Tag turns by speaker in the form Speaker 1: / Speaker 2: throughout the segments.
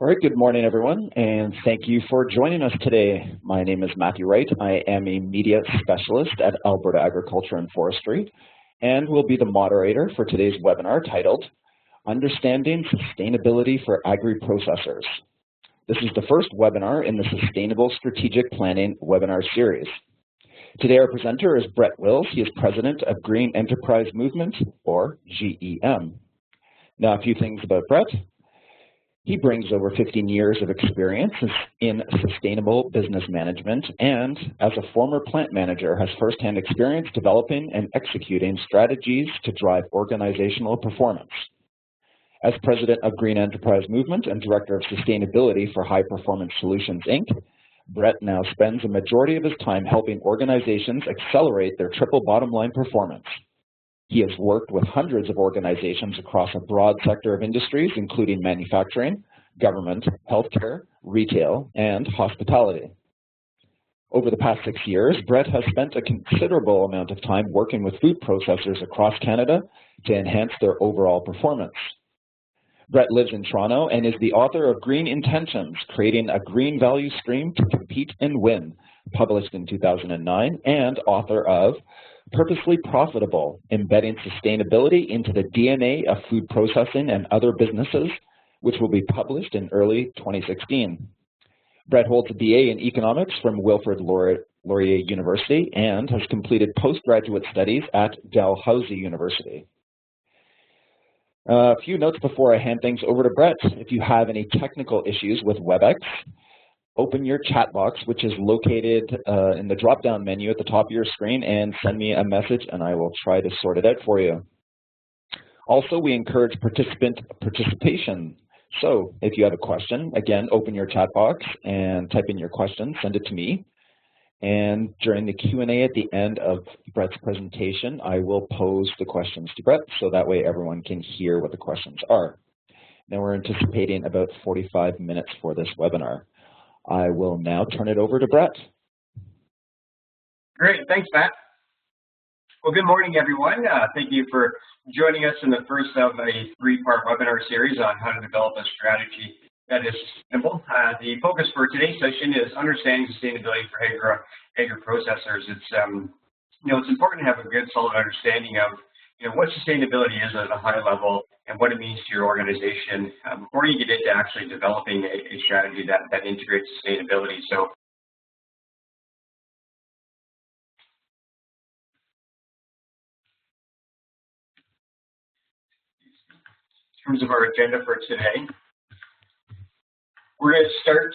Speaker 1: All right, good morning, everyone, and thank you for joining us today. My name is Matthew Wright. I am a media specialist at Alberta Agriculture and Forestry, and will be the moderator for today's webinar titled, Understanding Sustainability for Agri-Processors. This is the first webinar in the Sustainable Strategic Planning webinar series. Today, our presenter is Brett Wills. He is president of Green Enterprise Movement, or GEM. Now, a few things about Brett. He brings over 15 years of experience in sustainable business management and, as a former plant manager, has firsthand experience developing and executing strategies to drive organizational performance. As president of Green Enterprise Movement and director of sustainability for High Performance Solutions, Inc., Brett now spends a majority of his time helping organizations accelerate their triple bottom line performance. He has worked with hundreds of organizations across a broad sector of industries, including manufacturing, government, healthcare, retail, and hospitality. Over the past 6 years, Brett has spent a considerable amount of time working with food processors across Canada to enhance their overall performance. Brett lives in Toronto and is the author of Green Intentions, Creating a Green Value Stream to Compete and Win, published in 2009, and author of Purposely Profitable, Embedding Sustainability into the DNA of Food Processing and Other Businesses, which will be published in early 2016. Brett holds a BA in Economics from Wilfrid Laurier University and has completed postgraduate studies at Dalhousie University. A few notes before I hand things over to Brett. If you have any technical issues with WebEx, open your chat box, which is located in the drop-down menu at the top of your screen, and send me a message, and I will try to sort it out for you. Also, we encourage participation. So if you have a question, again, open your chat box and type in your question, send it to me. And during the Q&A at the end of Brett's presentation, I will pose the questions to Brett, so that way everyone can hear what the questions are. Now, we're anticipating about 45 minutes for this webinar. I will now turn it over to Brett.
Speaker 2: Great, thanks, Matt. Well, good morning, everyone. Thank you for joining us in the first of a three-part webinar series on how to develop a strategy that is sustainable. The focus for today's session is understanding sustainability for agri-processors. It's important to have a good, solid understanding of what sustainability is at a high level and what it means to your organization before you get into actually developing a strategy that integrates sustainability. So, in terms of our agenda for today, we're going to start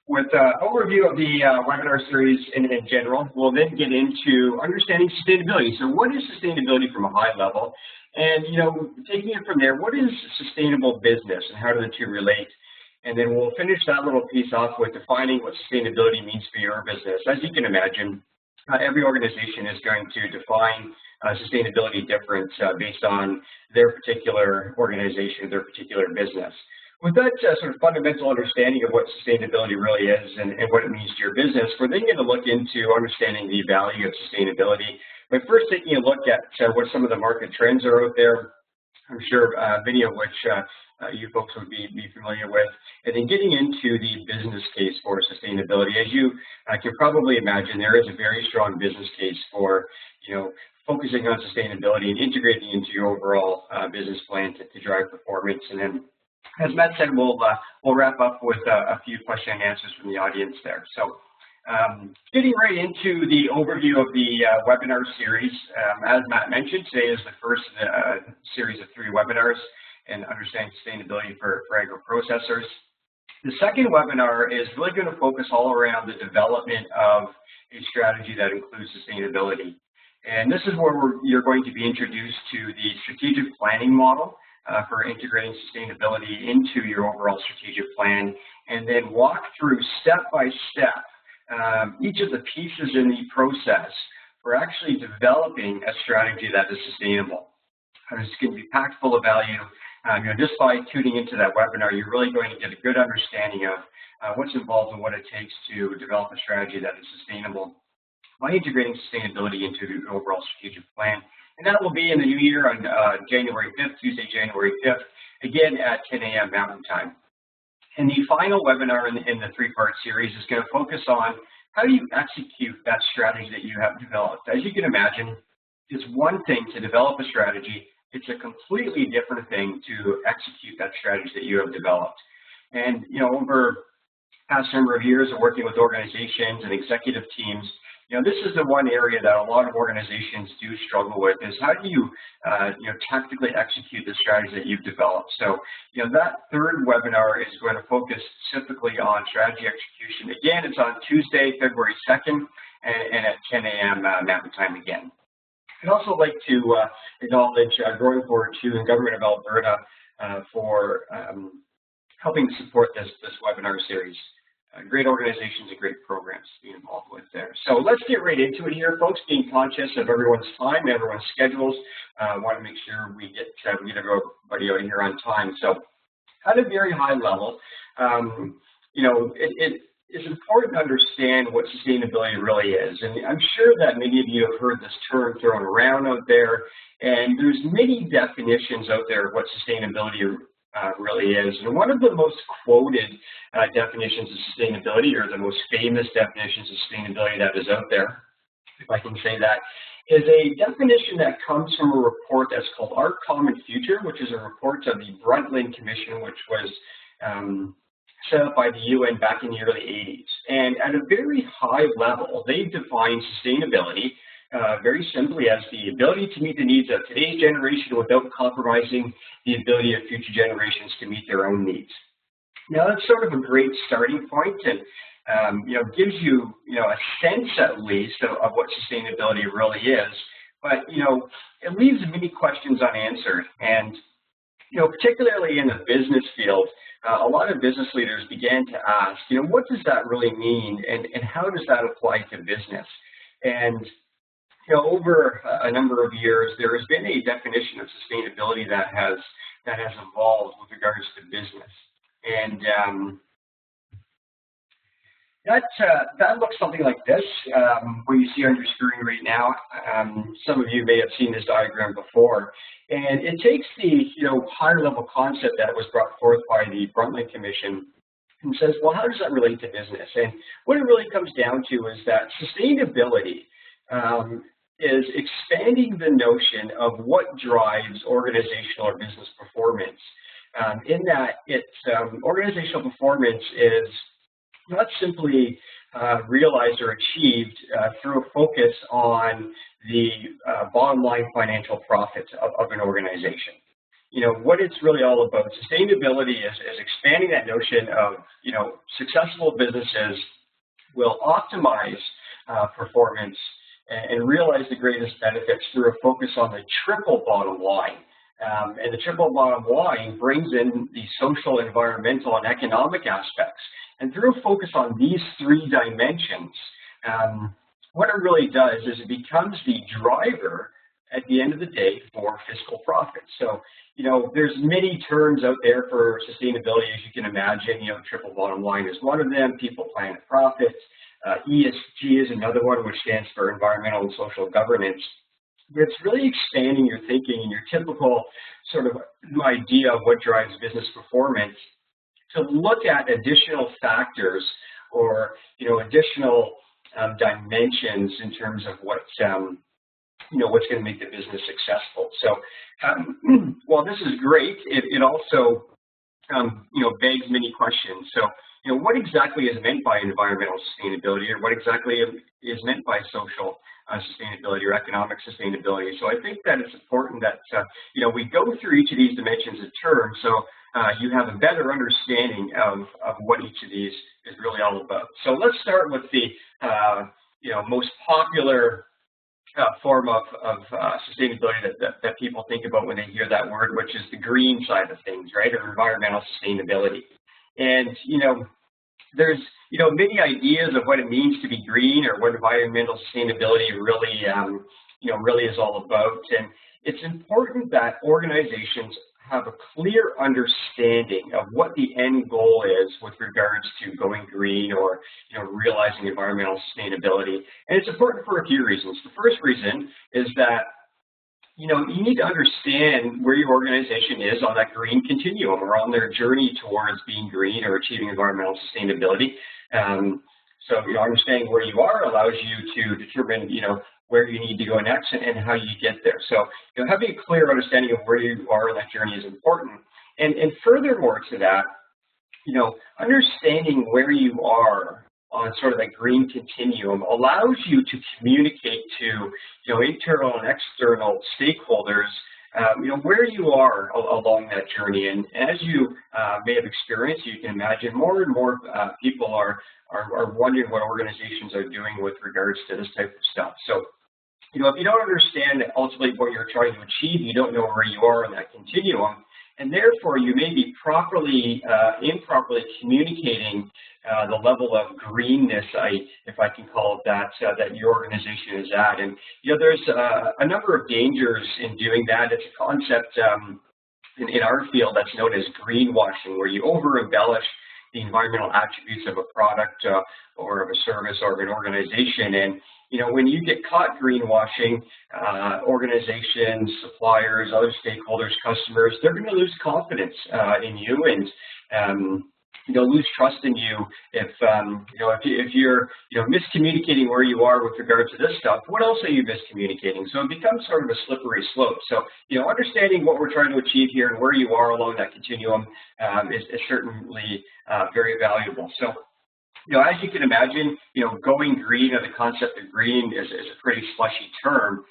Speaker 2: with an overview of the webinar series in general. We'll then get into understanding sustainability. So what is sustainability from a high level? And, taking it from there, what is sustainable business and how do the two relate? And then we'll finish that little piece off with defining what sustainability means for your business. As you can imagine, every organization is going to define sustainability different based on their particular organization, their particular business. With that sort of fundamental understanding of what sustainability really is and what it means to your business, we're then going to look into understanding the value of sustainability. But first, taking a look at what some of the market trends are out there, I'm sure many of which you folks would be familiar with, and then getting into the business case for sustainability. As you can probably imagine, there is a very strong business case for, focusing on sustainability and integrating into your overall business plan to drive performance. And then, as Matt said, we'll wrap up with a few question and answers from the audience there. So getting right into the overview of the webinar series, as Matt mentioned, today is the first series of 3 webinars in understanding sustainability for agri-processors. The second webinar is really going to focus all around the development of a strategy that includes sustainability. And this is where you're going to be introduced to the strategic planning model for integrating sustainability into your overall strategic plan, and then walk through step by step each of the pieces in the process for actually developing a strategy that is sustainable. It's going to be packed full of value. Just by tuning into that webinar, you're really going to get a good understanding of what's involved and what it takes to develop a strategy that is sustainable. by integrating sustainability into the overall strategic plan. And that will be in the new year on January 5th, Tuesday, January 5th, again at 10 a.m. Mountain Time. And the final webinar in the three-part series is going to focus on how do you execute that strategy that you have developed. As you can imagine, it's one thing to develop a strategy. It's a completely different thing to execute that strategy that you have developed. And, you know, over the past number of years of working with organizations and executive teams, you know, this is the one area that a lot of organizations do struggle with is how do you, tactically execute the strategy that you've developed. So, you know, that third webinar is going to focus specifically on strategy execution. Again, it's on Tuesday, February 2nd, and at 10 a.m. Mountain Time again. I'd also like to acknowledge Growing Forward 2 and Government of Alberta for helping support this webinar series. Great organizations and great programs to be involved with there. So let's get right into it here, folks. Being conscious of everyone's time, everyone's schedules, want to make sure we get everybody out here on time. So, at a very high level, it is important to understand what sustainability really is, and I'm sure that many of you have heard this term thrown around out there, and there's many definitions out there of what sustainability really is. And one of the most quoted definitions of sustainability, or the most famous definitions of sustainability that is out there, if I can say that, is a definition that comes from a report that's called Our Common Future, which is a report of the Brundtland Commission, which was set up by the UN back in the early 80s. And at a very high level, they define sustainability very simply as the ability to meet the needs of today's generation without compromising the ability of future generations to meet their own needs. Now, that's sort of a great starting point, and gives you a sense at least of what sustainability really is. But it leaves many questions unanswered, and particularly in the business field, a lot of business leaders began to ask, what does that really mean, and how does that apply to business? And over a number of years, there has been a definition of sustainability that has evolved with regards to business, and that looks something like this. What you see on your screen right now. Some of you may have seen this diagram before, and it takes the higher level concept that was brought forth by the Brundtland Commission and says, well, how does that relate to business? And what it really comes down to is that sustainability is expanding the notion of what drives organizational or business performance. In that, organizational performance is not simply realized or achieved through a focus on the bottom line financial profits of an organization. What it's really all about, sustainability is expanding that notion of, successful businesses will optimize performance and realize the greatest benefits through a focus on the triple bottom line. And the triple bottom line brings in the social, environmental, and economic aspects. And through a focus on these three dimensions, what it really does is it becomes the driver at the end of the day for fiscal profit. So, there's many terms out there for sustainability, as you can imagine. Triple bottom line is one of them, people, planet, profits. ESG is another one, which stands for environmental and social governance. But it's really expanding your thinking and your typical sort of idea of what drives business performance to look at additional factors or, additional dimensions in terms of what's going to make the business successful. So while this is great, it also, begs many questions. So, what exactly is meant by environmental sustainability, or what exactly is meant by social sustainability or economic sustainability? So I think that it's important that, we go through each of these dimensions in turn so you have a better understanding of what each of these is really all about. So let's start with the, most popular form of sustainability that people think about when they hear that word, which is the green side of things, right, or environmental sustainability. And, there's, many ideas of what it means to be green or what environmental sustainability really, really is all about. And it's important that organizations have a clear understanding of what the end goal is with regards to going green or realizing environmental sustainability. And it's important for a few reasons. The first reason is that you need to understand where your organization is on that green continuum or on their journey towards being green or achieving environmental sustainability. So understanding where you are allows you to determine where you need to go next and how you get there. So having a clear understanding of where you are on that journey is important. And furthermore to that, understanding where you are on sort of that green continuum allows you to communicate to internal and external stakeholders where you are along that journey. And as you may have experienced, you can imagine more and more people are wondering what organizations are doing with regards to this type of stuff. So if you don't understand ultimately what you're trying to achieve, you don't know where you are in that continuum, and therefore you may be improperly communicating the level of greenness, if I can call it that, that your organization is at. And there's a number of dangers in doing that. It's a concept in our field that's known as greenwashing, where you over-embellish the environmental attributes of a product or of a service or of an organization. And when you get caught greenwashing, organizations, suppliers, other stakeholders, customers, they're going to lose confidence in you and lose trust in you if you're miscommunicating where you are with regard to this stuff. What else are you miscommunicating? So it becomes sort of a slippery slope. So understanding what we're trying to achieve here and where you are along that continuum is certainly very valuable. So as you can imagine, going green, or the concept of green is a pretty slushy term,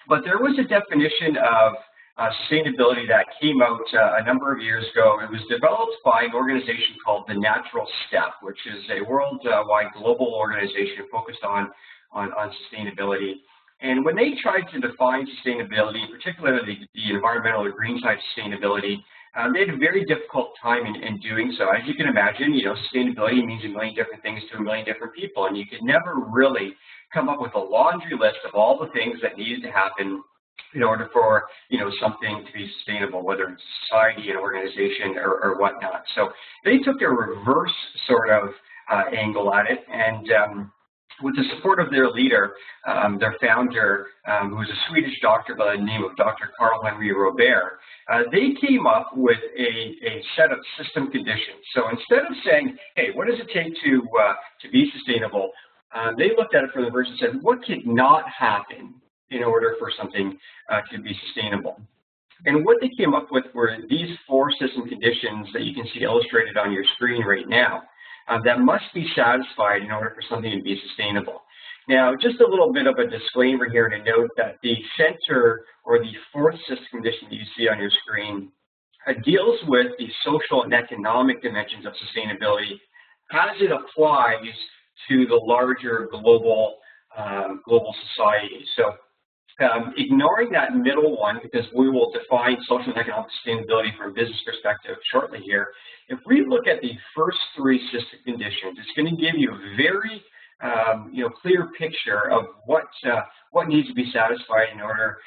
Speaker 2: but there was a definition of sustainability that came out a number of years ago. It was developed by an organization called the Natural Step, which is a worldwide global organization focused on sustainability. And when they tried to define sustainability, particularly the environmental or green side sustainability, they had a very difficult time in doing so. As you can imagine, sustainability means a million different things to a million different people, and you could never really come up with a laundry list of all the things that needed to happen in order for something to be sustainable, whether it's society, an organization, or whatnot. So they took a reverse sort of angle at it, and with the support of their leader, their founder, who was a Swedish doctor by the name of Dr. Karl-Henry Robert, they came up with a set of system conditions. So instead of saying, hey, what does it take to be sustainable, they looked at it from the verse and said, what could not happen in order for something to be sustainable? And what they came up with were these 4 system conditions that you can see illustrated on your screen right now. That must be satisfied in order for something to be sustainable. Now, just a little bit of a disclaimer here to note that the center, or the 4th system condition that you see on your screen, deals with the social and economic dimensions of sustainability as it applies to the larger global society. So ignoring that middle one, because we will define social and economic sustainability from a business perspective shortly here, if we look at the first 3 system conditions, it's going to give you a very clear picture of what needs to be satisfied in order,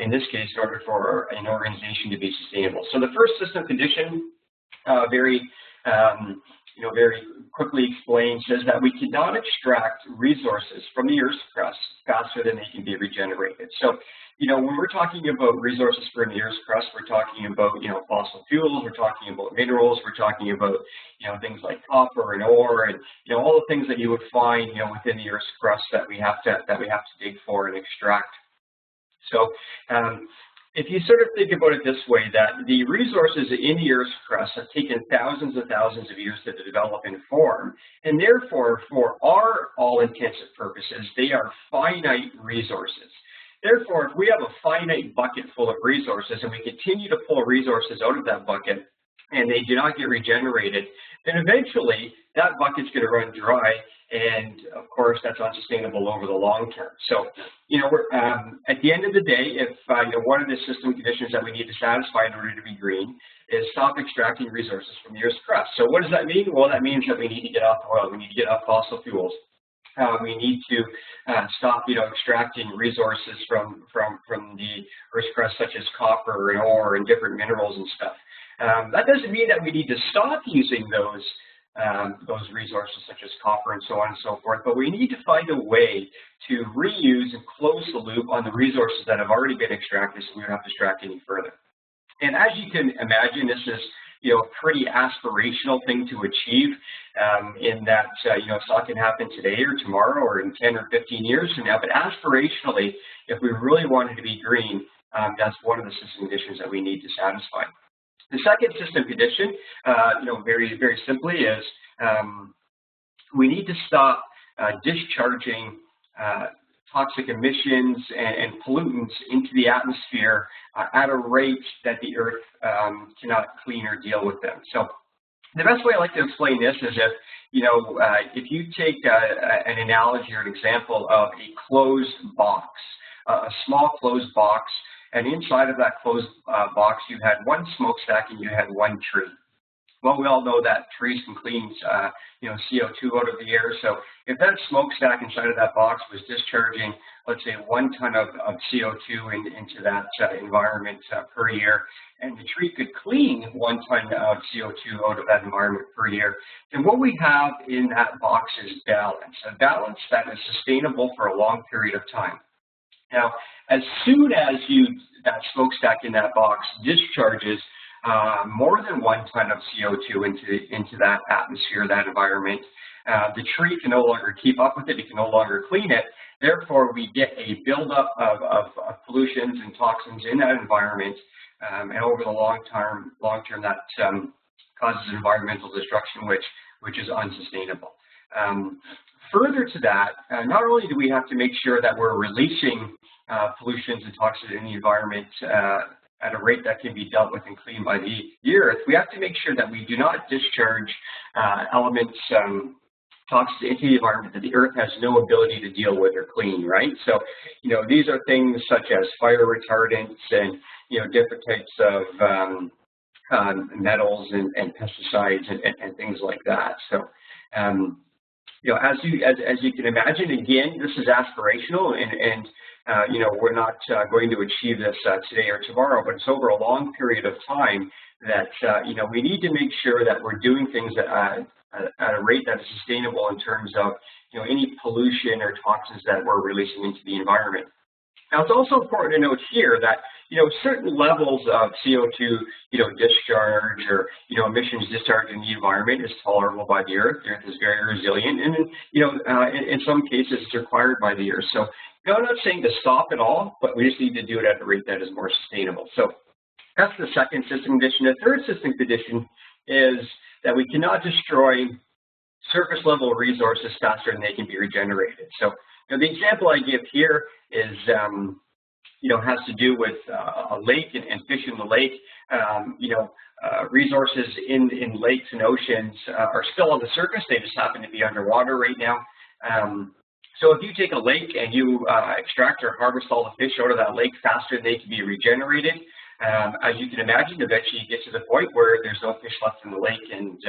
Speaker 2: in this case, in order for an organization to be sustainable. So the first system condition, very quickly explained, says that we cannot extract resources from the Earth's crust faster than they can be regenerated. So, when we're talking about resources from the Earth's crust, we're talking about, fossil fuels, we're talking about minerals, we're talking about, things like copper and ore, and, all the things that you would find, within the Earth's crust that we have to dig for and extract. So, if you sort of think about it this way, that the resources in the Earth's crust have taken thousands and thousands of years to develop and form, and therefore, for our all-intensive purposes, they are finite resources. Therefore, if we have a finite bucket full of resources and we continue to pull resources out of that bucket and they do not get regenerated, then eventually that bucket's going to run dry, and of course that's unsustainable over the long term. So, we're, at the end of the day, if one of the system conditions that we need to satisfy in order to be green is stop extracting resources from the Earth's crust. So what does that mean? Well, that means that we need to get off oil, we need to get off fossil fuels. We need to stop, extracting resources from the Earth's crust, such as copper and ore and different minerals and stuff. That doesn't mean that we need to stop using those resources, such as copper and so on and so forth, but we need to find a way to reuse and close the loop on the resources that have already been extracted, so we don't have to extract any further. And as you can imagine, this is a pretty aspirational thing to achieve, in that it's not going to happen today or tomorrow or in 10 or 15 years from now. But aspirationally, if we really wanted to be green, that's one of the system conditions that we need to satisfy. The second system condition, very, very simply, is we need to stop discharging toxic emissions and pollutants into the atmosphere at a rate that the Earth cannot clean or deal with them. So the best way I like to explain this is if you take an analogy or an example of a closed box, a small closed box, and inside of that closed box you had one smokestack and you had one tree. Well, we all know that trees can clean, CO2 out of the air. So if that smokestack inside of that box was discharging, let's say 1 ton of CO2 into that environment per year, and the tree could clean 1 ton of CO2 out of that environment per year, then what we have in that box is balance, a balance that is sustainable for a long period of time. Now, as soon as that smokestack in that box discharges more than 1 ton of CO2 into that atmosphere, that environment, the tree can no longer keep up with it. It can no longer clean it. Therefore, we get a buildup of pollutions and toxins in that environment, and over the long term, that causes environmental destruction, which is unsustainable. Further to that, not only do we have to make sure that we're releasing pollutions and toxins in the environment at a rate that can be dealt with and cleaned by the Earth, we have to make sure that we do not discharge elements, toxins into the environment that the Earth has no ability to deal with or clean, right? So, these are things such as fire retardants and, different types of metals and pesticides and things like that. So, as you can imagine, again, this is aspirational, and we're not going to achieve this today or tomorrow, but it's over a long period of time that we need to make sure that we're doing things at a rate that is sustainable in terms of any pollution or toxins that we're releasing into the environment. Now, it's also important to note here that certain levels of CO2 discharge or emissions discharged in the environment is tolerable by the Earth. The Earth is very resilient, and in some cases it's required by the Earth. So I'm not saying to stop it all, but we just need to do it at a rate that is more sustainable. So that's the second system condition. The third system condition is that we cannot destroy surface level resources faster than they can be regenerated. So the example I give here is has to do with a lake and fish in the lake. Resources in lakes and oceans are still on the surface. They just happen to be underwater right now. So if you take a lake and you extract or harvest all the fish out of that lake faster than they can be regenerated, as you can imagine, eventually you get to the point where there's no fish left in the lake, and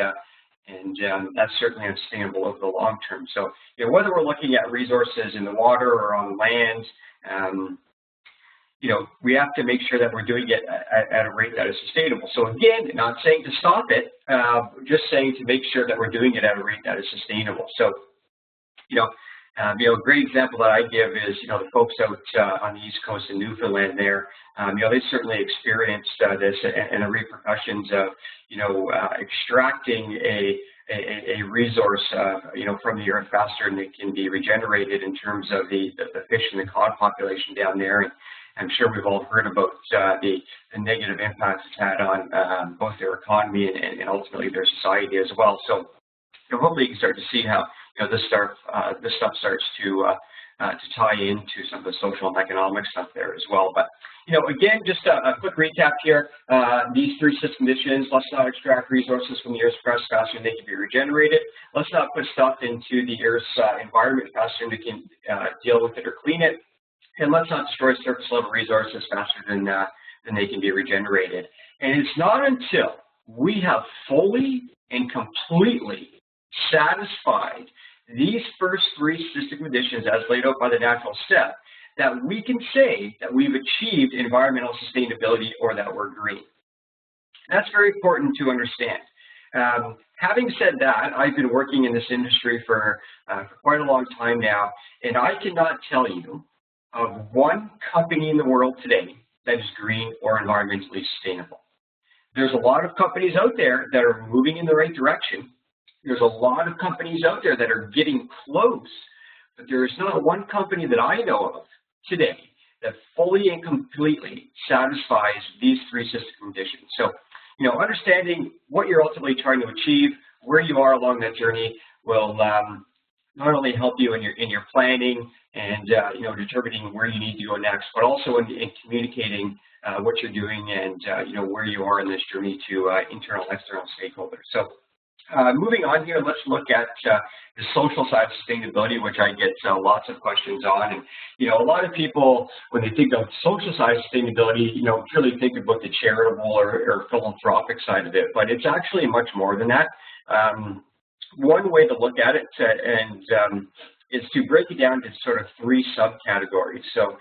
Speaker 2: that's certainly unsustainable over the long term. So whether we're looking at resources in the water or on land, we have to make sure that we're doing it at a rate that is sustainable. So again, not saying to stop it, just saying to make sure that we're doing it at a rate that is sustainable. So, a great example that I give is, the folks out on the East Coast in Newfoundland there, they certainly experienced this and the repercussions of, extracting a resource, from the Earth faster than it can be regenerated in terms of the fish and the cod population down there. And I'm sure we've all heard about the negative impacts it's had on both their economy and ultimately their society as well. So hopefully you can start to see how this stuff starts to tie into some of the social and economic stuff there as well. But again, just a quick recap here. These three system conditions: let's not extract resources from the Earth's crust faster than they can be regenerated. Let's not put stuff into the Earth's environment faster than we can deal with it or clean it. And let's not destroy surface level resources faster than they can be regenerated. And it's not until we have fully and completely satisfied these first three statistical conditions as laid out by the natural step, that we can say that we've achieved environmental sustainability or that we're green. That's very important to understand. Having said that, I've been working in this industry for quite a long time now, and I cannot tell you of one company in the world today that is green or environmentally sustainable. There's a lot of companies out there that are moving in the right direction. There's a lot of companies out there that are getting close, but there is not one company that I know of today that fully and completely satisfies these three system conditions. So, understanding what you're ultimately trying to achieve, where you are along that journey, will not only help you in your planning and determining where you need to go next, but also in communicating what you're doing and where you are in this journey to internal and external stakeholders. So moving on here, let's look at the social side of sustainability, which I get lots of questions on. And a lot of people, when they think of social side of sustainability, really think about the charitable or philanthropic side of it, but it's actually much more than that. One way to look at it is to break it down to sort of three subcategories. So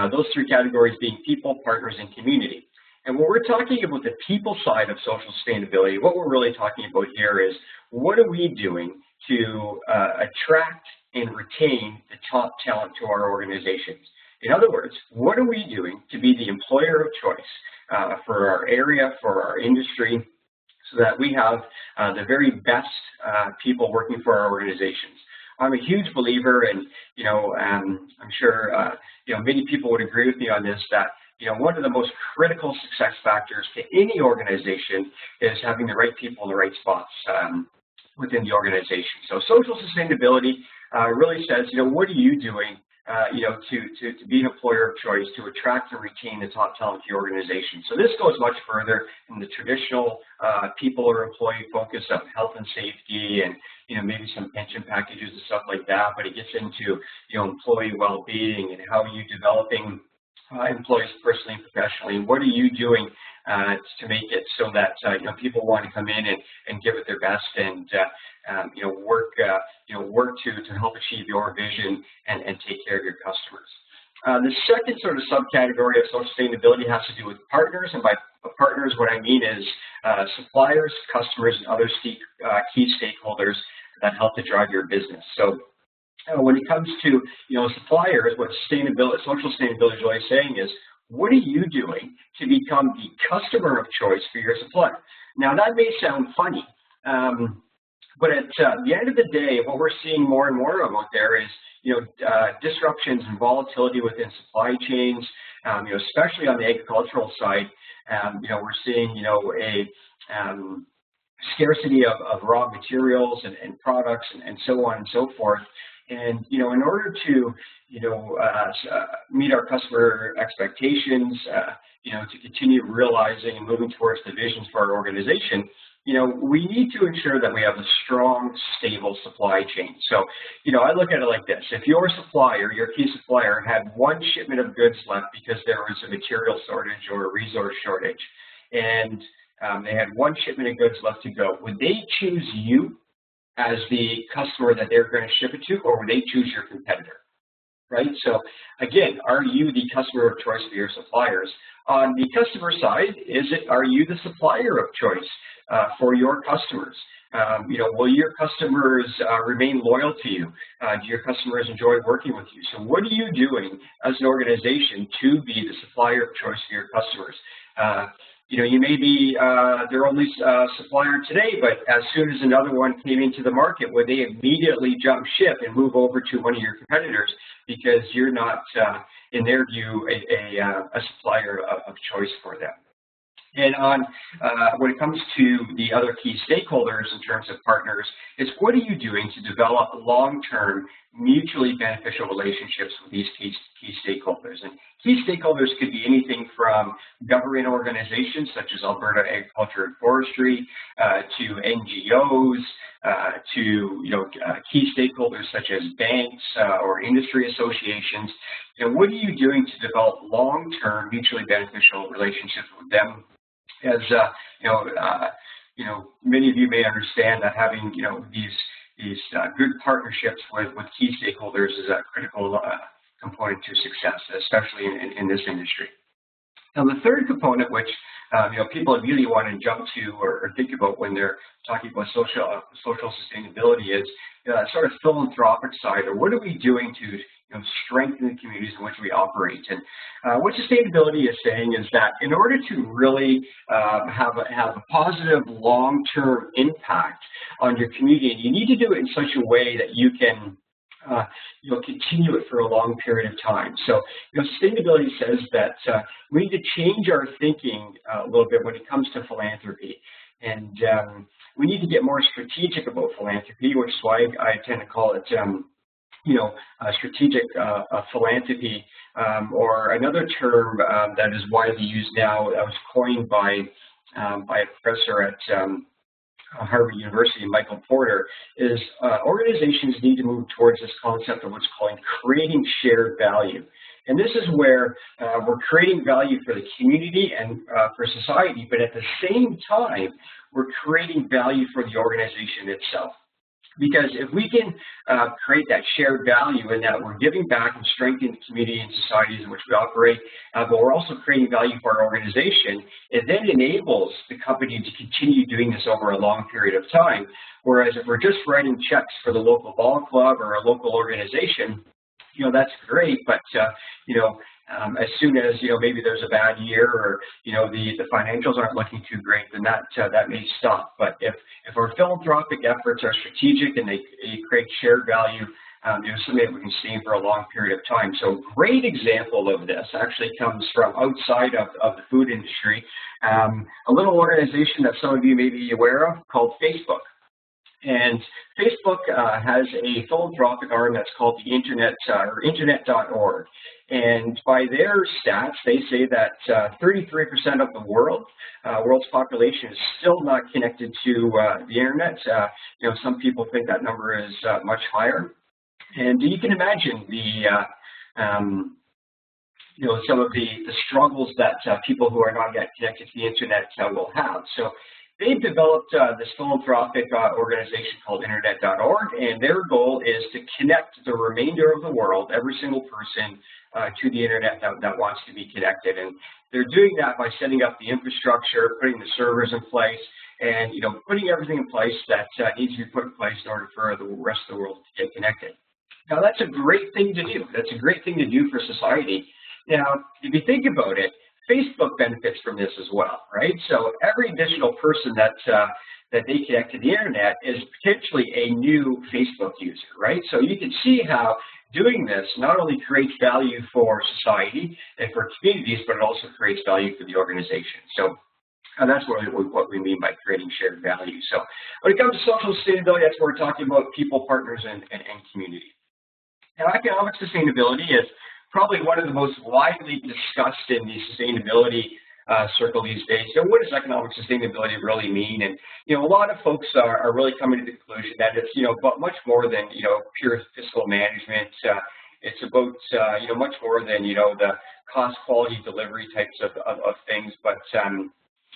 Speaker 2: those three categories being people, partners, and community. And when we're talking about the people side of social sustainability, what we're really talking about here is what are we doing to attract and retain the top talent to our organizations? In other words, what are we doing to be the employer of choice for our area, for our industry, so that we have the very best people working for our organizations? I'm a huge believer, and I'm sure many people would agree with me on this, that one of the most critical success factors to any organization is having the right people in the right spots within the organization. So social sustainability really says, what are you doing to be an employer of choice, to attract and retain the top talent to your organization? So this goes much further than the traditional people or employee focus of health and safety and maybe some pension packages and stuff like that, but it gets into employee well-being and how are you developing employees personally and professionally. What are you doing to make it so that people want to come in and give it their best and work to help achieve your vision and take care of your customers. The second sort of subcategory of social sustainability has to do with partners, and by partners what I mean is suppliers, customers, and other key stakeholders that help to drive your business. So when it comes to suppliers, what social sustainability is really saying is, what are you doing to become the customer of choice for your supplier? Now that may sound funny, but at the end of the day, what we're seeing more and more of out there is disruptions and volatility within supply chains, especially on the agricultural side. We're seeing a scarcity of raw materials and products and so on and so forth. And, in order to, meet our customer expectations, to continue realizing and moving towards the visions for our organization, we need to ensure that we have a strong, stable supply chain. So, I look at it like this. If your supplier, your key supplier, had one shipment of goods left because there was a material shortage or a resource shortage, and they had one shipment of goods left to go, would they choose you as the customer that they're going to ship it to, or would they choose your competitor, right? So again, are you the customer of choice for your suppliers? On the customer side, are you the supplier of choice for your customers? Will your customers remain loyal to you? Do your customers enjoy working with you? So what are you doing as an organization to be the supplier of choice for your customers? You may be their only supplier today, but as soon as another one came into the market, would they immediately jump ship and move over to one of your competitors because you're not, in their view, a supplier of choice for them? And when it comes to the other key stakeholders in terms of partners, it's what are you doing to develop long-term, mutually beneficial relationships with these key stakeholders? And key stakeholders could be anything from government organizations such as Alberta Agriculture and Forestry, to NGOs, to key stakeholders such as banks or industry associations. What are you doing to develop long-term, mutually beneficial relationships with them? As many of you may understand that having these good partnerships with key stakeholders is a critical component to success, especially in this industry. Now, the third component, which people immediately want to jump to or think about when they're talking about social sustainability, is sort of philanthropic side, or what are we doing to strengthen the communities in which we operate. And what sustainability is saying is that in order to really have a positive long-term impact on your community, you need to do it in such a way that you can continue it for a long period of time. So, sustainability says that we need to change our thinking a little bit when it comes to philanthropy. And we need to get more strategic about philanthropy, which is why I tend to call it, strategic philanthropy, or another term that is widely used now, that was coined by a professor at Harvard University, Michael Porter, is organizations need to move towards this concept of what's called creating shared value. And this is where we're creating value for the community and for society, but at the same time, we're creating value for the organization itself. Because if we can create that shared value in that we're giving back and strengthening the community and societies in which we operate, but we're also creating value for our organization, it then enables the company to continue doing this over a long period of time. Whereas if we're just writing checks for the local ball club or a local organization, that's great, but as soon as maybe there's a bad year, or the financials aren't looking too great, then that may stop. But if our philanthropic efforts are strategic and they create shared value, something that we can see for a long period of time. So a great example of this actually comes from outside of the food industry, a little organization that some of you may be aware of called Facebook. And Facebook has a philanthropic arm that's called the Internet, or Internet.org. And by their stats, they say that 33% of the world's population is still not connected to the Internet. Some people think that number is much higher. And you can imagine some of the struggles that people who are not yet connected to the Internet will have. So they've developed this philanthropic organization called Internet.org, and their goal is to connect the remainder of the world, every single person, to the Internet that wants to be connected. And they're doing that by setting up the infrastructure, putting the servers in place, and putting everything in place that needs to be put in place in order for the rest of the world to get connected. Now, that's a great thing to do. That's a great thing to do for society. Now, if you think about it, Facebook benefits from this as well, right? So every additional person that they connect to the Internet is potentially a new Facebook user, right? So you can see how doing this not only creates value for society and for communities, but it also creates value for the organization. So that's really what we mean by creating shared value. So when it comes to social sustainability, that's what we're talking about: people, partners, and community. Now, economic sustainability is probably one of the most widely discussed in the sustainability circle these days. So what does economic sustainability really mean? And, a lot of folks are really coming to the conclusion that it's, but much more than, pure fiscal management. It's about, much more than, the cost, quality, delivery types of things. But,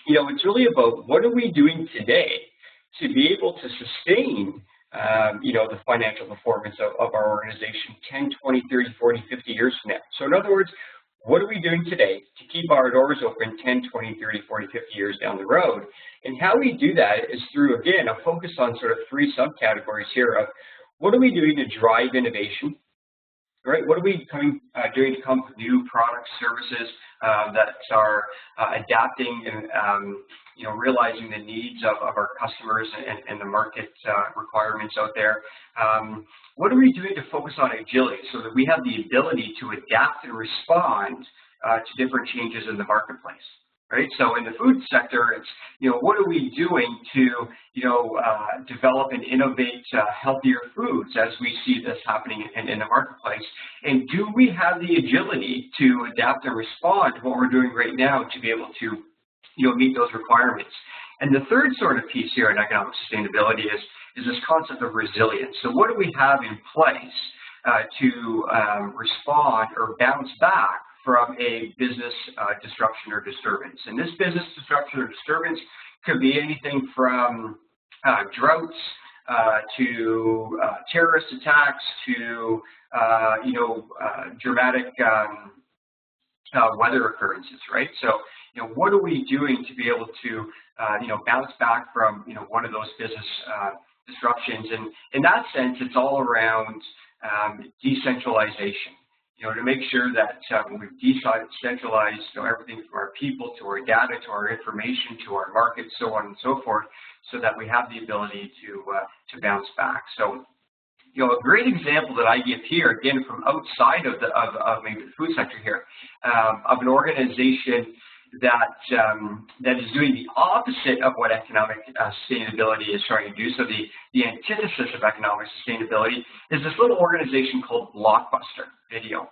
Speaker 2: it's really about what are we doing today to be able to sustain the financial performance of our organization 10, 20, 30, 40, 50 years from now. So in other words, what are we doing today to keep our doors open 10, 20, 30, 40, 50 years down the road? And how we do that is through, again, a focus on sort of three subcategories here of what are we doing to drive innovation, right? What are we doing to come up with new products, services that are adapting and realizing the needs of our customers and the market requirements out there? What are we doing to focus on agility so that we have the ability to adapt and respond to different changes in the marketplace? Right. So in the food sector, it's, what are we doing to, develop and innovate healthier foods as we see this happening in the marketplace? And do we have the agility to adapt and respond to what we're doing right now to be able to, meet those requirements? And the third sort of piece here in economic sustainability is this concept of resilience. So what do we have in place to respond or bounce back from a business disruption or disturbance? And this business disruption or disturbance could be anything from droughts, to terrorist attacks to dramatic weather occurrences, right? So, what are we doing to be able to, bounce back from, one of those business disruptions? And in that sense, it's all around decentralization, to make sure that we've decentralized, everything from our people to our data to our information to our markets, so on and so forth, so that we have the ability to bounce back. So, a great example that I give here, again, from outside of maybe the food sector here, of an organization that is doing the opposite of what economic sustainability is trying to do. So the antithesis of economic sustainability is this little organization called Blockbuster Video.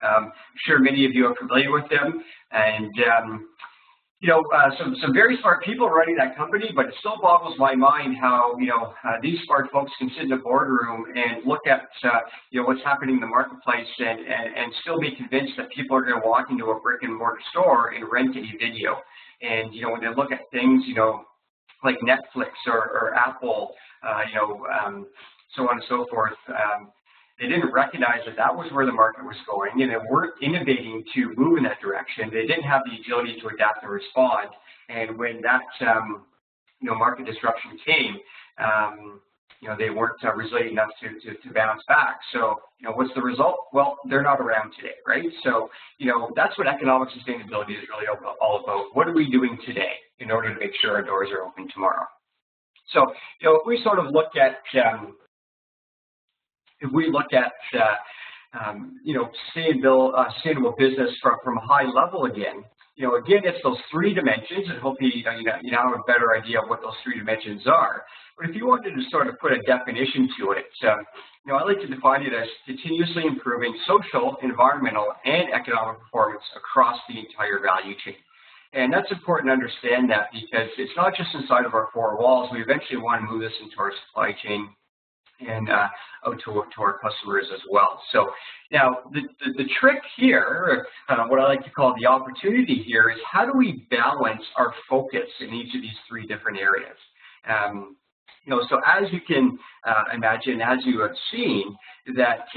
Speaker 2: I'm sure many of you are familiar with them, and some very smart people running that company, but it still boggles my mind how, these smart folks can sit in a boardroom and look at, what's happening in the marketplace and still be convinced that people are going to walk into a brick and mortar store and rent a video. And, when they look at things, like Netflix or Apple, so on and so forth, they didn't recognize that that was where the market was going, and they weren't innovating to move in that direction. They didn't have the agility to adapt and respond. And when that, market disruption came, they weren't resilient enough to bounce back. So, what's the result? Well, they're not around today, right? So, that's what economic sustainability is really all about. What are we doing today in order to make sure our doors are open tomorrow? So, if we sort of look at sustainable business from a high level again, again, it's those three dimensions, and hopefully you now have a better idea of what those three dimensions are. But if you wanted to sort of put a definition to it, I like to define it as continuously improving social, environmental, and economic performance across the entire value chain. And that's important to understand that, because it's not just inside of our four walls. We eventually want to move this into our supply chain and out to our customers as well. So now the trick here, what I like to call the opportunity here, is how do we balance our focus in each of these three different areas? So as you can imagine, as you have seen, that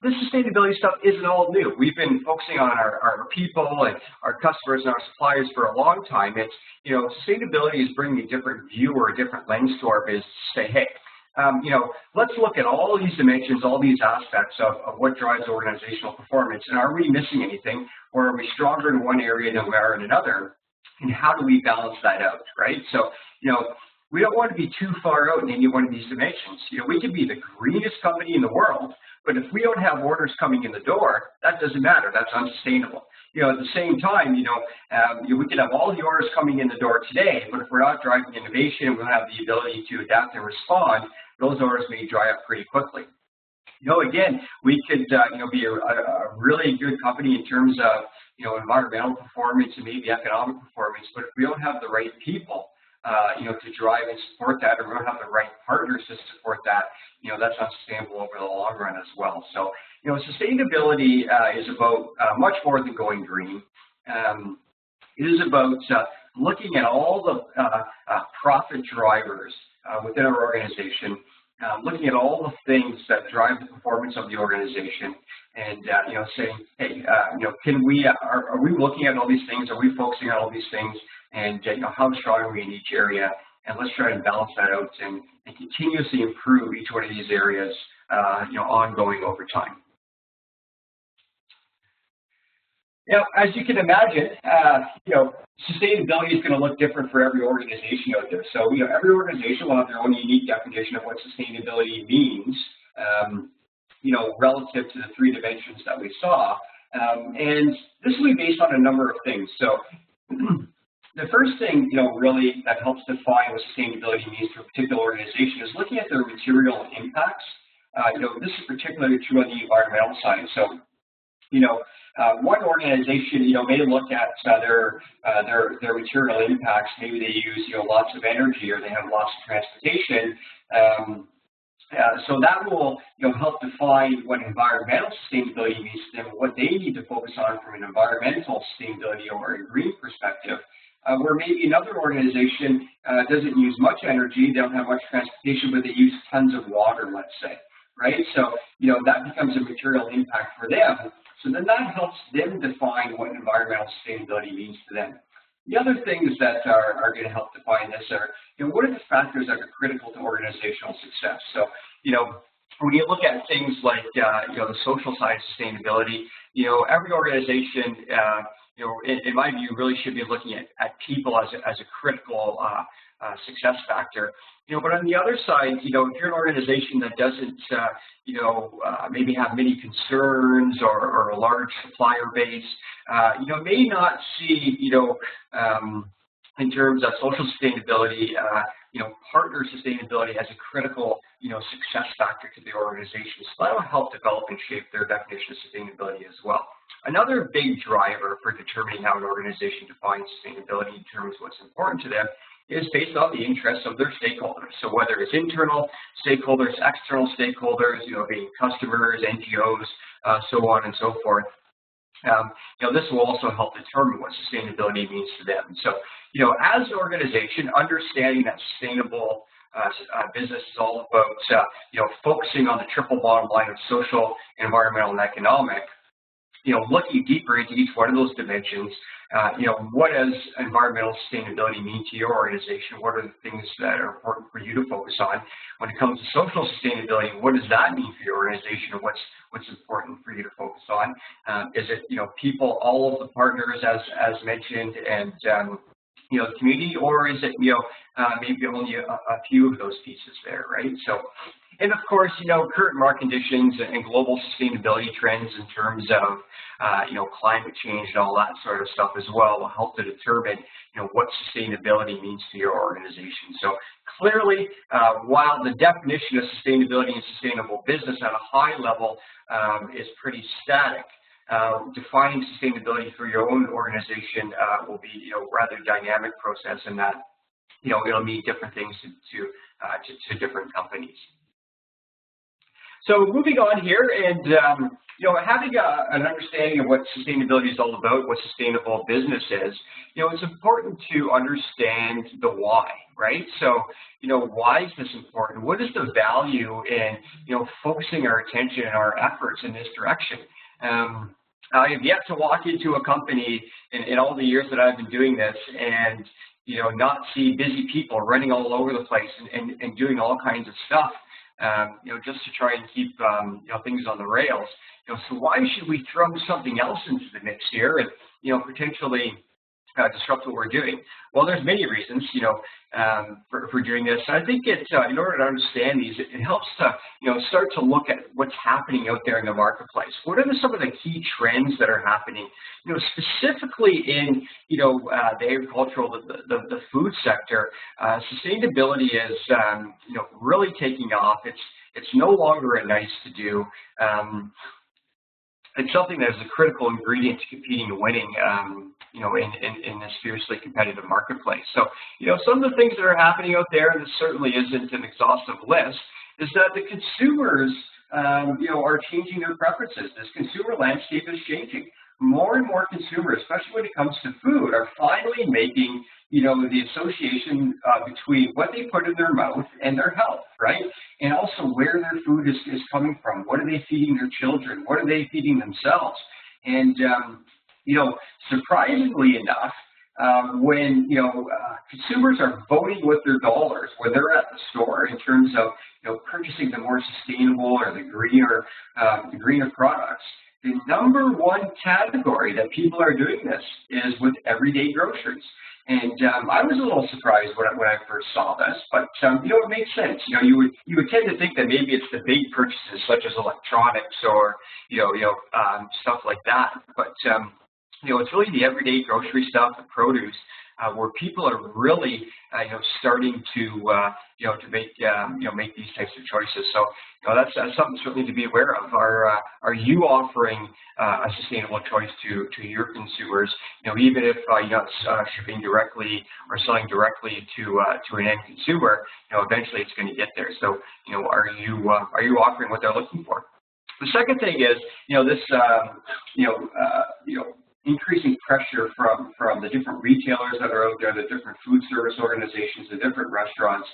Speaker 2: this sustainability stuff isn't all new. We've been focusing on our people and our customers and our suppliers for a long time. It's, sustainability is bringing a different view or a different lens to our business to say, hey, let's look at all these dimensions, all these aspects of what drives organizational performance, and are we missing anything, or are we stronger in one area than we are in another, and how do we balance that out, right? So, we don't want to be too far out in any one of these dimensions. We could be the greenest company in the world, but if we don't have orders coming in the door, that doesn't matter. That's unsustainable. At the same time, we could have all the orders coming in the door today, but if we're not driving innovation, we don't have the ability to adapt and respond, those orders may dry up pretty quickly. Again, we could, be a really good company in terms of, environmental performance and maybe economic performance, but if we don't have the right people, to drive and support that, or we don't have the right partners to support that, that's unsustainable over the long run as well. So, sustainability is about much more than going green. It is about looking at all the profit drivers within our organization, looking at all the things that drive the performance of the organization, and saying, hey, are we looking at all these things? Are we focusing on all these things? And how strong are we in each area? And let's try and balance that out and continuously improve each one of these areas, ongoing over time. As you can imagine, sustainability is going to look different for every organization out there. So, every organization will have their own unique definition of what sustainability means, relative to the three dimensions that we saw. And this will be based on a number of things. So, the first thing, really that helps define what sustainability means to a particular organization is looking at their material impacts. This is particularly true on the environmental side. So, one organization, may look at their material impacts. Maybe they use, lots of energy, or they have lots of transportation. So that will, help define what environmental sustainability means to them, what they need to focus on from an environmental sustainability or a green perspective. where maybe another organization doesn't use much energy, they don't have much transportation, but they use tons of water, let's say, right? So, that becomes a material impact for them. So then that helps them define what environmental sustainability means to them. The other things that are going to help define this are, what are the factors that are critical to organizational success? So, when you look at things like, the social side of sustainability, every organization, in my view, really should be looking at people as a critical success factor. But on the other side, if you're an organization that doesn't, maybe have many concerns or a large supplier base, may not see, in terms of social sustainability, partner sustainability as a critical, success factor to the organization. So that'll help develop and shape their definition of sustainability as well. Another big driver for determining how an organization defines sustainability in terms of what's important to them is based on the interests of their stakeholders. So whether it's internal stakeholders, external stakeholders, being customers, NGOs, so on and so forth. This will also help determine what sustainability means to them. So, as an organization, understanding that sustainable business is all about, focusing on the triple bottom line of social, environmental, and economic, looking deeper into each one of those dimensions, what does environmental sustainability mean to your organization? What are the things that are important for you to focus on? When it comes to social sustainability, what does that mean for your organization, and what's important for you to focus on? Is it, people, all of the partners as mentioned, and the community, or is it, maybe only a few of those pieces there, right? So, and of course, current market conditions and global sustainability trends in terms of, climate change and all that sort of stuff as well will help to determine, what sustainability means to your organization. So clearly, while the definition of sustainability and sustainable business at a high level is pretty static, defining sustainability for your own organization will be, rather dynamic process, and that, it'll mean different things to different companies. So moving on here, and having an understanding of what sustainability is all about, what sustainable business is, it's important to understand the why, right? So, why is this important? What is the value in, focusing our attention and our efforts in this direction? I have yet to walk into a company in all the years that I've been doing this and, not see busy people running all over the place and doing all kinds of stuff, just to try and keep, things on the rails. So why should we throw something else into the mix here and, potentially disrupt what we're doing? Well, there's many reasons, for doing this. And I think it's, in order to understand these, it helps to, start to look at what's happening out there in the marketplace. What are some of the key trends that are happening, specifically in, the agricultural, the food sector? Sustainability is, really taking off. It's no longer a nice to do. It's something that is a critical ingredient to competing and winning, in this fiercely competitive marketplace. So, some of the things that are happening out there, and this certainly isn't an exhaustive list, is that the consumers, are changing their preferences. This consumer landscape is changing. More and more consumers, especially when it comes to food, are finally making, the association between what they put in their mouth and their health, right? And also where their food is coming from. What are they feeding their children? What are they feeding themselves? And, surprisingly enough, when, consumers are voting with their dollars when they're at the store in terms of, purchasing the more sustainable or the greener products, the number one category that people are doing this is with everyday groceries. And I was a little surprised when I first saw this, but it makes sense. You would tend to think that maybe it's the big purchases such as electronics or stuff like that. But it's really the everyday grocery stuff, the produce, where people are really starting to make these types of choices. So that's something certainly to be aware of. Are you offering a sustainable choice to your consumers? Even if you're not shipping directly or selling directly to an end consumer, eventually it's going to get there. So are you offering what they're looking for? The second thing is this increasing pressure from the different retailers that are out there, the different food service organizations, the different restaurants.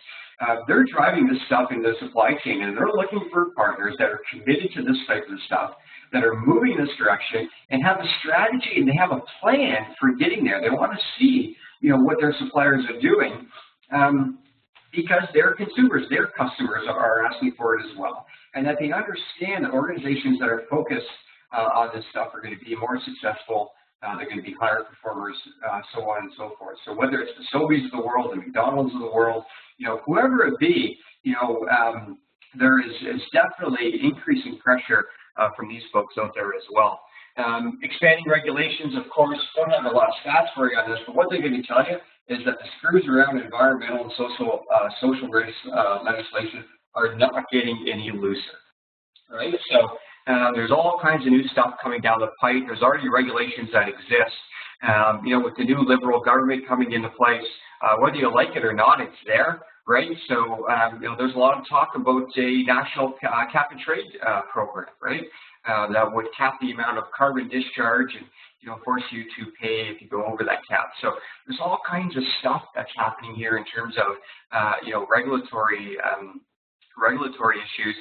Speaker 2: They're driving this stuff in the supply chain, and they're looking for partners that are committed to this type of stuff, that are moving this direction and have a strategy and they have a plan for getting there. They want to see, what their suppliers are doing because their consumers, their customers are asking for it as well. And that they understand that organizations that are focused on this stuff are going to be more successful. They're going to be higher performers, so on and so forth. So whether it's the Sobeys of the world, the McDonald's of the world, whoever it be, there is definitely increasing pressure from these folks out there as well. Expanding regulations, of course, don't have a lot of stats for you on this, but what they're going to tell you is that the screws around environmental and social risk legislation are not getting any looser, right? So there's all kinds of new stuff coming down the pipe. There's already regulations that exist. With the new Liberal government coming into place, whether you like it or not, it's there, right? So, there's a lot of talk about a national cap and trade program, right? That would cap the amount of carbon discharge and, force you to pay if you go over that cap. So there's all kinds of stuff that's happening here in terms of, regulatory issues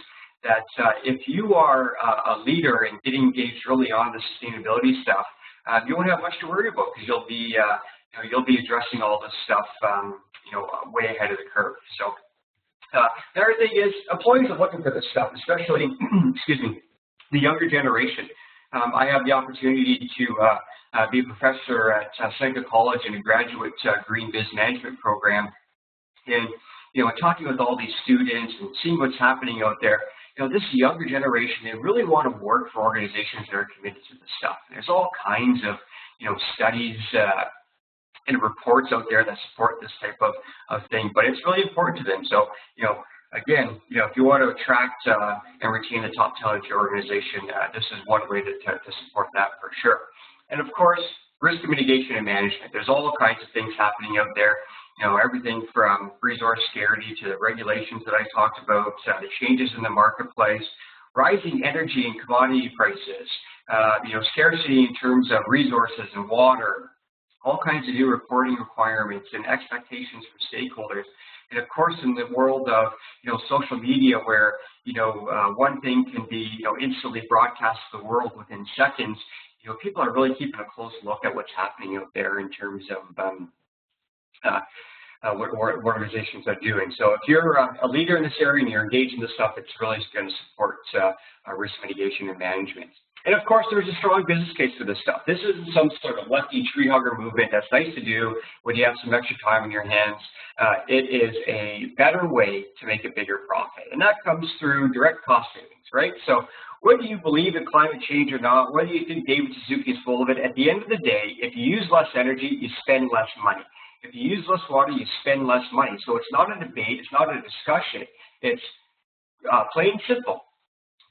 Speaker 2: that if you are a leader and getting engaged early on the sustainability stuff, you won't have much to worry about because you'll be addressing all this stuff, way ahead of the curve. So the other thing is employees are looking for this stuff, especially, excuse me, the younger generation. I have the opportunity to be a professor at Seneca College in a graduate green biz management program, and talking with all these students and seeing what's happening out there. This younger generation, they really want to work for organizations that are committed to this stuff. There's all kinds of, studies and reports out there that support this type of thing, but it's really important to them. So, again, if you want to attract and retain the top talent to your organization, this is one way to support that for sure. And of course, risk mitigation and management. There's all kinds of things happening out there. Everything from resource scarcity to the regulations that I talked about, the changes in the marketplace, rising energy and commodity prices, scarcity in terms of resources and water, all kinds of new reporting requirements and expectations from stakeholders. And of course, in the world of, social media where, one thing can be, instantly broadcast to the world within seconds, people are really keeping a close look at what's happening out there in terms of what organizations are doing. So if you're a leader in this area and you're engaged in this stuff, it's really going to support risk mitigation and management. And of course, there's a strong business case for this stuff. This isn't some sort of lefty tree hugger movement that's nice to do when you have some extra time on your hands. It is a better way to make a bigger profit. And that comes through direct cost savings, right? So whether you believe in climate change or not, whether you think David Suzuki is full of it, at the end of the day, if you use less energy, you spend less money. If you use less water, you spend less money. So it's not a debate, it's not a discussion, it's plain and simple.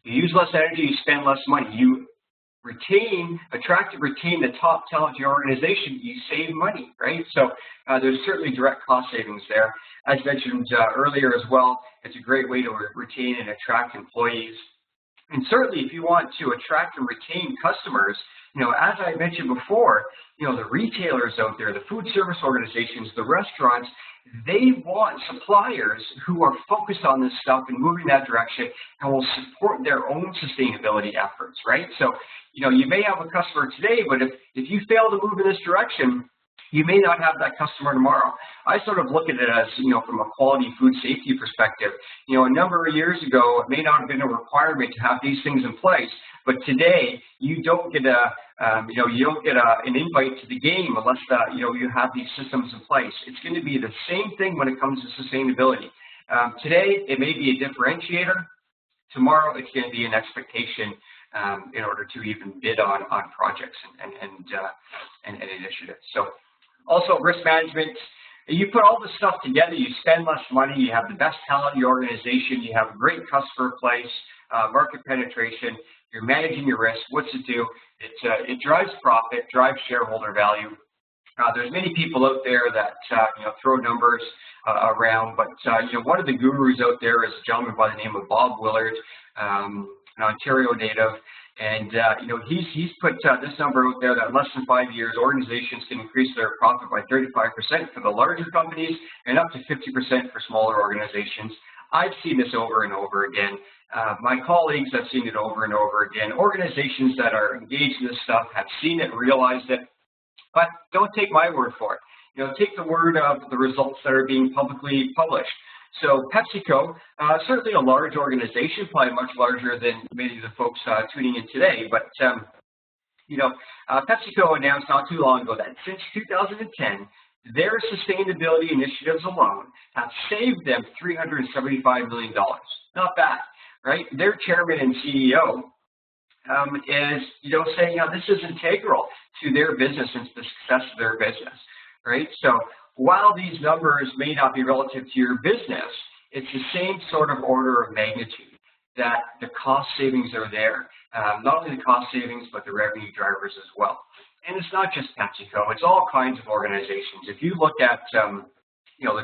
Speaker 2: You use less energy, you spend less money. You attract and retain the top talent in your organization, you save money, right? So there's certainly direct cost savings there. As mentioned earlier as well, it's a great way to retain and attract employees. And certainly if you want to attract and retain customers, as I mentioned before, the retailers out there, the food service organizations, the restaurants, they want suppliers who are focused on this stuff and moving that direction and will support their own sustainability efforts, right? So, you may have a customer today, but if you fail to move in this direction, you may not have that customer tomorrow. I sort of look at it as, from a quality food safety perspective. A number of years ago, it may not have been a requirement to have these things in place, but today you don't get an invite to the game unless you have these systems in place. It's going to be the same thing when it comes to sustainability. Today, it may be a differentiator. Tomorrow, it's going to be an expectation in order to even bid on projects and initiatives. So, also risk management. You put all this stuff together, you spend less money, you have the best talent in your organization, you have a great customer place, market penetration, you're managing your risk. What's it do? It drives profit, drives shareholder value. There's many people out there that throw numbers around, but one of the gurus out there is a gentleman by the name of Bob Willard. an Ontario native, and he's put this number out there that less than 5 years, organizations can increase their profit by 35% for the larger companies and up to 50% for smaller organizations. I've seen this over and over again. My colleagues have seen it over and over again. Organizations that are engaged in this stuff have seen it, realized it, but don't take my word for it. Take the word of the results that are being publicly published. So PepsiCo, certainly a large organization, probably much larger than many of the folks tuning in today, but PepsiCo announced not too long ago that since 2010, their sustainability initiatives alone have saved them $375 million. Not bad, right? Their chairman and CEO is, saying how this is integral to their business and to the success of their business, right? So while these numbers may not be relative to your business, it's the same sort of order of magnitude that the cost savings are there. Not only the cost savings, but the revenue drivers as well. And it's not just PepsiCo, it's all kinds of organizations. If you look at, the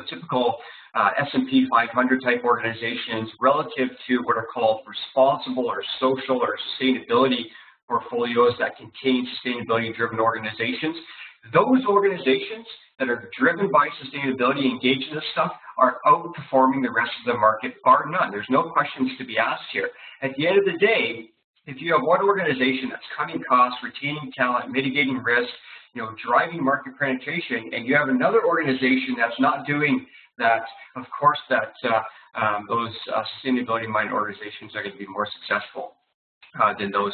Speaker 2: typical S&P 500 type organizations relative to what are called responsible or social or sustainability portfolios that contain sustainability-driven organizations, those organizations that are driven by sustainability, engaged in this stuff, are outperforming the rest of the market, bar none. There's no questions to be asked here. At the end of the day, if you have one organization that's cutting costs, retaining talent, mitigating risk, driving market penetration, and you have another organization that's not doing that, of course, those sustainability-minded organizations are going to be more successful than those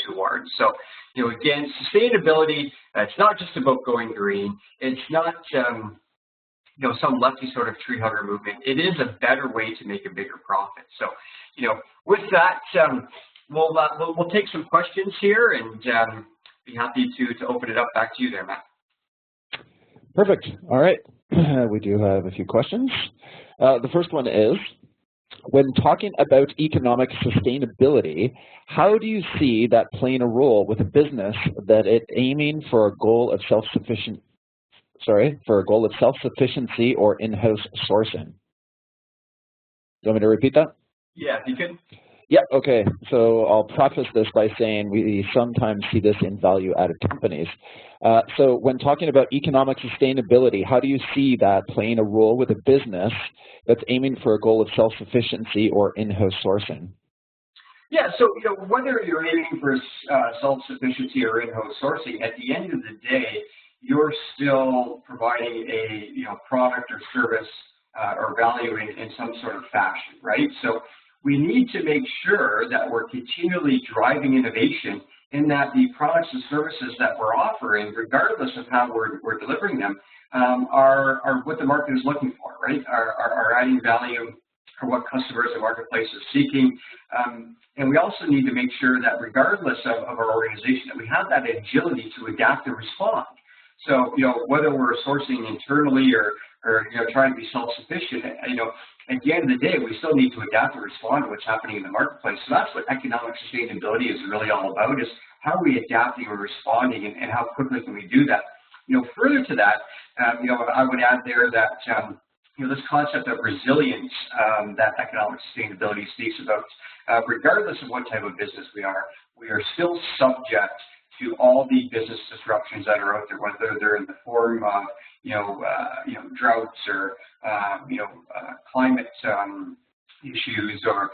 Speaker 2: who aren't. So, again, sustainability, it's not just about going green. It's not, some lefty sort of tree hugger movement. It is a better way to make a bigger profit. So, with that, we'll take some questions here and be happy to open it up back to you there, Matt.
Speaker 1: Perfect. All right. We do have a few questions. The first one is, when talking about economic sustainability, how do you see that playing a role with a business that is aiming for a goal of self-sufficiency or in-house sourcing? Do you want me to repeat that?
Speaker 2: Yeah, you can.
Speaker 1: Yeah, okay. So I'll preface this by saying we sometimes see this in value-added companies. So when talking about economic sustainability, how do you see that playing a role with a business that's aiming for a goal of self-sufficiency or in-house sourcing?
Speaker 2: Yeah, so whether you're aiming for self-sufficiency or in-house sourcing, at the end of the day, you're still providing a product or service or value in some sort of fashion, right? So we need to make sure that we're continually driving innovation in that the products and services that we're offering, regardless of how we're delivering them, are what the market is looking for, right? Are adding value for what customers and marketplace is seeking. And we also need to make sure that regardless of our organization, that we have that agility to adapt and respond. So, whether we're sourcing internally or trying to be self-sufficient, at the end of the day, we still need to adapt and respond to what's happening in the marketplace. So that's what economic sustainability is really all about, is how are we adapting or responding, and how quickly can we do that? Further to that, I would add there that, this concept of resilience that economic sustainability speaks about, regardless of what type of business we are still subject to all the business disruptions that are out there, whether they're in the form of, droughts or, climate issues or,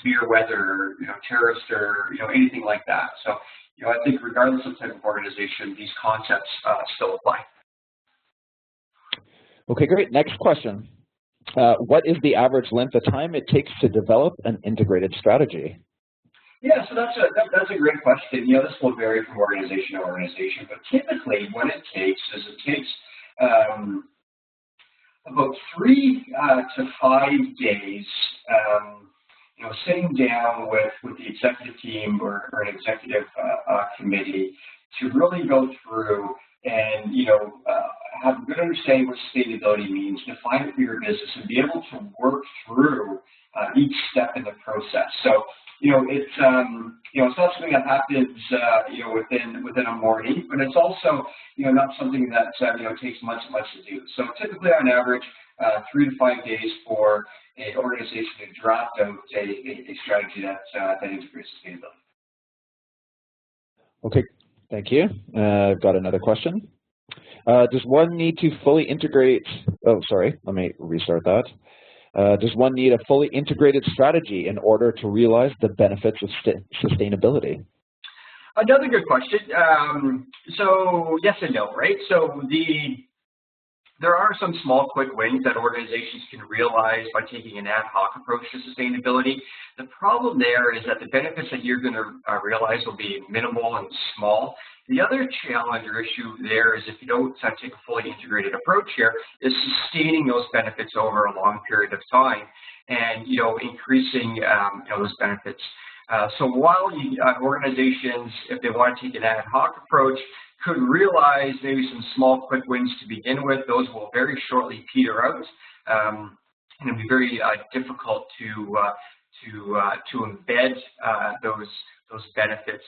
Speaker 2: severe weather, terrorists or, anything like that. So, I think regardless of type of organization, these concepts still apply.
Speaker 1: Okay, great. Next question. What is the average length of time it takes to develop an integrated strategy?
Speaker 2: Yeah, so that's a great question. This will vary from organization to organization, but typically what it takes is about 3 to 5 days, sitting down with the executive team or an executive committee to really go through and, have a good understanding what sustainability means, define it for your business, and be able to work through each step in the process. So, it's not something that happens, within a morning, but it's also, not something that, takes months and months to do. So typically on average, 3 to 5 days for an organization to draft out a strategy that integrates sustainability.
Speaker 1: Okay, thank you. I've got another question. Does one need to fully integrate, oh, sorry, let me restart that. Does one need a fully integrated strategy in order to realize the benefits of sustainability?
Speaker 2: Another good question. So yes and no, right? So there are some small quick wins that organizations can realize by taking an ad hoc approach to sustainability. The problem there is that the benefits that you're going to realize will be minimal and small. The other challenge or issue there is if you don't take a fully integrated approach here, is sustaining those benefits over a long period of time and, increasing those benefits. So while organizations, if they want to take an ad hoc approach, could realize maybe some small quick wins to begin with, those will very shortly peter out, and it'll be very difficult to embed those benefits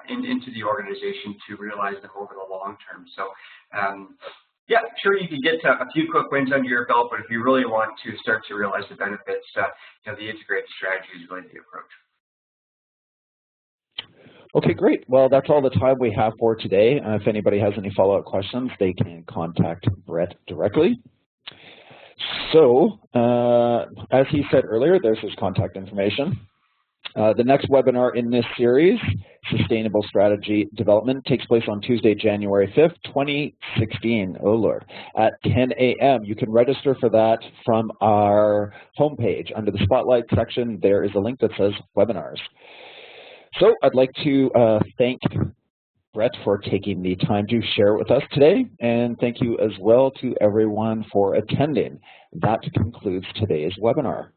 Speaker 2: into the organization to realize them over the long term. So, yeah, sure, you can get a few quick wins under your belt, but if you really want to start to realize the benefits, the integrated strategy is really the approach.
Speaker 1: Okay, great. Well, that's all the time we have for today. If anybody has any follow-up questions, they can contact Brett directly. So, as he said earlier, there's his contact information. The next webinar in this series, Sustainable Strategy Development, takes place on Tuesday, January 5th, 2016. Oh, Lord. At 10 a.m. You can register for that from our homepage. Under the Spotlight section, there is a link that says Webinars. So I'd like to thank Brett for taking the time to share with us today, and thank you as well to everyone for attending. That concludes today's webinar.